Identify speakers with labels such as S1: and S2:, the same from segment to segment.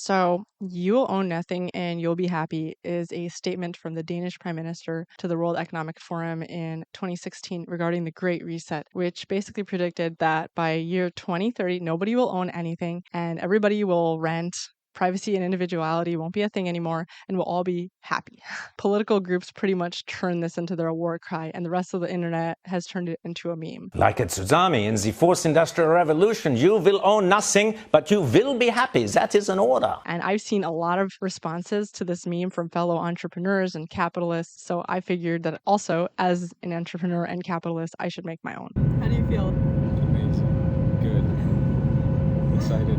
S1: So, you'll own nothing and you'll be happy is a statement from the Danish Prime Minister to the World Economic Forum in 2016 regarding the Great Reset, which basically predicted that by year 2030, nobody will own anything and everybody will rent. Privacy and individuality won't be a thing anymore, and we'll all be happy. Political groups pretty much turned this into their war cry, and the rest of the internet has turned it into a meme.
S2: Like a tsunami in the fourth industrial revolution, you will own nothing, but you will be happy. That is an order.
S1: And I've seen a lot of responses to this meme from fellow entrepreneurs and capitalists, so I figured that also, as an entrepreneur and capitalist, I should make my own.
S3: How do you feel?
S4: Amazing. Good. Excited.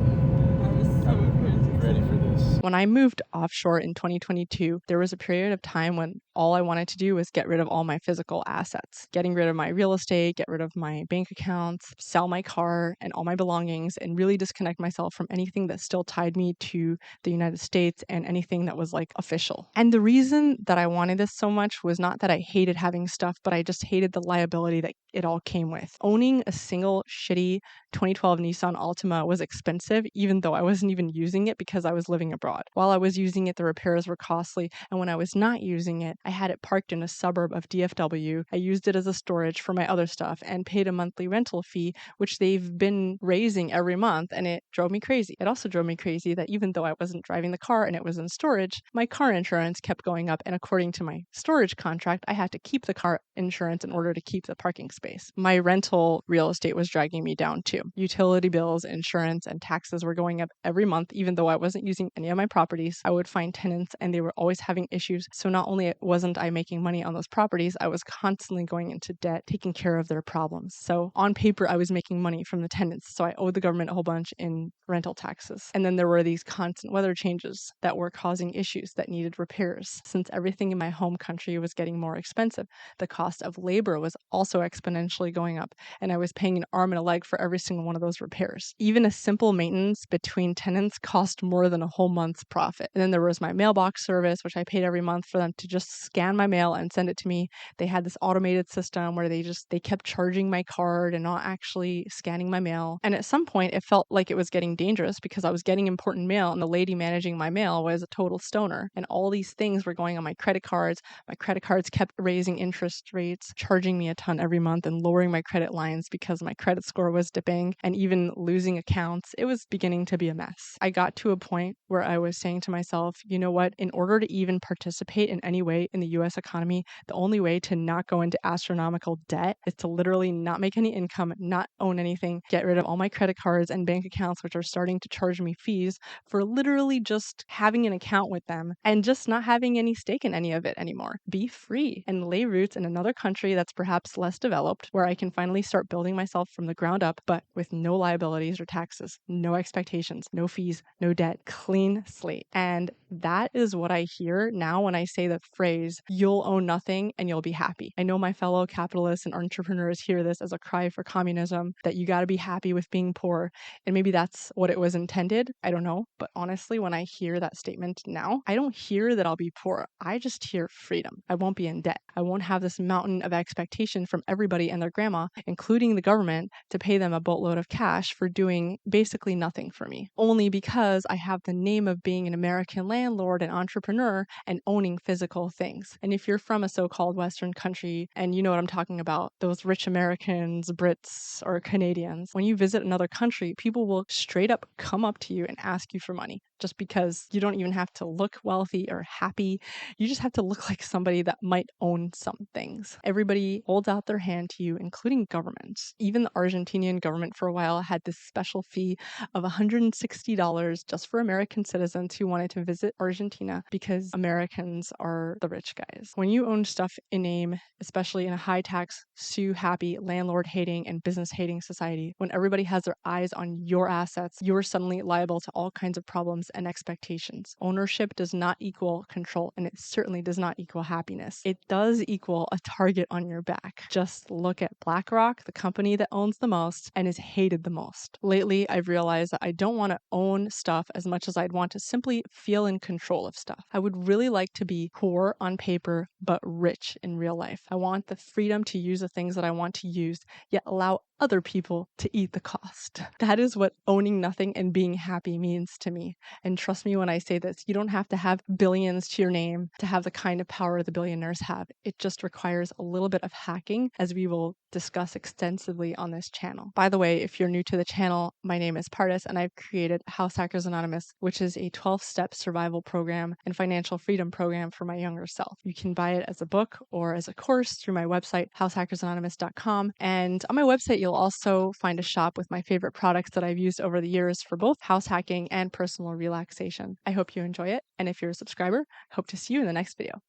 S4: I'm ready for this.
S1: When I moved offshore in 2022, there was a period of time when all I wanted to do was get rid of all my physical assets, getting rid of my real estate, get rid of my bank accounts, sell my car and all my belongings, and really disconnect myself from anything that still tied me to the United States and anything that was like official. And the reason that I wanted this so much was not that I hated having stuff, but I just hated the liability that it all came with. Owning a single shitty 2012 Nissan Altima was expensive, even though I wasn't even using it because I was living abroad. While I was using it, the repairs were costly, and when I was not using it, I had it parked in a suburb of DFW. I used it as a storage for my other stuff and paid a monthly rental fee, which they've been raising every month, and it drove me crazy. It also drove me crazy that even though I wasn't driving the car and it was in storage, my car insurance kept going up, and according to my storage contract, I had to keep the car insurance in order to keep the parking space. My rental real estate was dragging me down too. Utility bills, insurance, and taxes were going up every month, even though I wasn't using any of my properties. I would find tenants and they were always having issues. So not only wasn't I making money on those properties, I was constantly going into debt, taking care of their problems. So on paper, I was making money from the tenants. So I owed the government a whole bunch in rental taxes. And then there were these constant weather changes that were causing issues that needed repairs. Since everything in my home country was getting more expensive, the cost of labor was also exponentially going up, and I was paying an arm and a leg for every single one of those repairs. Even a simple maintenance between tenants cost more than a whole month's profit. And then there was my mailbox service, which I paid every month for them to just scan my mail and send it to me. They had this automated system where they kept charging my card and not actually scanning my mail. And at some point, it felt like it was getting dangerous because I was getting important mail, and the lady managing my mail was a total stoner. And all these things were going on my credit cards. My credit cards kept raising interest rates, charging me a ton every month and lowering my credit lines because my credit score was dipping, and even losing accounts. It was beginning to be a mess. I got to a point where I was saying to myself, you know what? In order to even participate in any way in the US economy, the only way to not go into astronomical debt is to literally not make any income, not own anything, get rid of all my credit cards and bank accounts, which are starting to charge me fees for literally just having an account with them and just not having any stake in any of it anymore. Be free and lay roots in another country that's perhaps less developed, where I can finally start building myself from the ground up, but with no liabilities or taxes, no expectations, no fees, no debt, clean slate. And that is what I hear now when I say the phrase, you'll own nothing and you'll be happy. I know my fellow capitalists and entrepreneurs hear this as a cry for communism, that you got to be happy with being poor. And maybe that's what it was intended. I don't know. But honestly, when I hear that statement now, I don't hear that I'll be poor. I just hear freedom. I won't be in debt. I won't have this mountain of expectation from everybody and their grandma, including the government, to pay them a boatload of cash for doing basically nothing for me. Only because I have the name of being an American landlord and entrepreneur and owning physical things. And if you're from a so-called Western country and you know what I'm talking about, those rich Americans, Brits, or Canadians, when you visit another country, people will straight up come up to you and ask you for money just because you don't even have to look wealthy or happy. You just have to look like somebody that might own some things. Everybody holds out their hand to you, including governments. Even the Argentinian government for a while had this special fee of $160 just for American citizens who wanted to visit Argentina because Americans are the rich guys. When you own stuff in name, especially in a high tax, sue happy, landlord hating, and business hating society, when everybody has their eyes on your assets, you're suddenly liable to all kinds of problems and expectations. Ownership does not equal control, and it certainly does not equal happiness. It does equal a target on your back. Just look at BlackRock, the company that owns the most and is hated the most. Lately, I've realized that I don't want to own stuff as much as I'd I'd want to simply feel in control of stuff. I would really like to be poor on paper, but rich in real life. I want the freedom to use the things that I want to use, yet allow other people to eat the cost. That is what owning nothing and being happy means to me. And trust me when I say this, you don't have to have billions to your name to have the kind of power the billionaires have. It just requires a little bit of hacking, as we will discuss extensively on this channel. By the way, if you're new to the channel, my name is Pardes, and I've created House Hackers Anonymous, which is a 12-step survival program and financial freedom program for my younger self. You can buy it as a book or as a course through my website, househackersanonymous.com. And on my website, you'll also find a shop with my favorite products that I've used over the years for both house hacking and personal relaxation. I hope you enjoy it. And if you're a subscriber, hope to see you in the next video.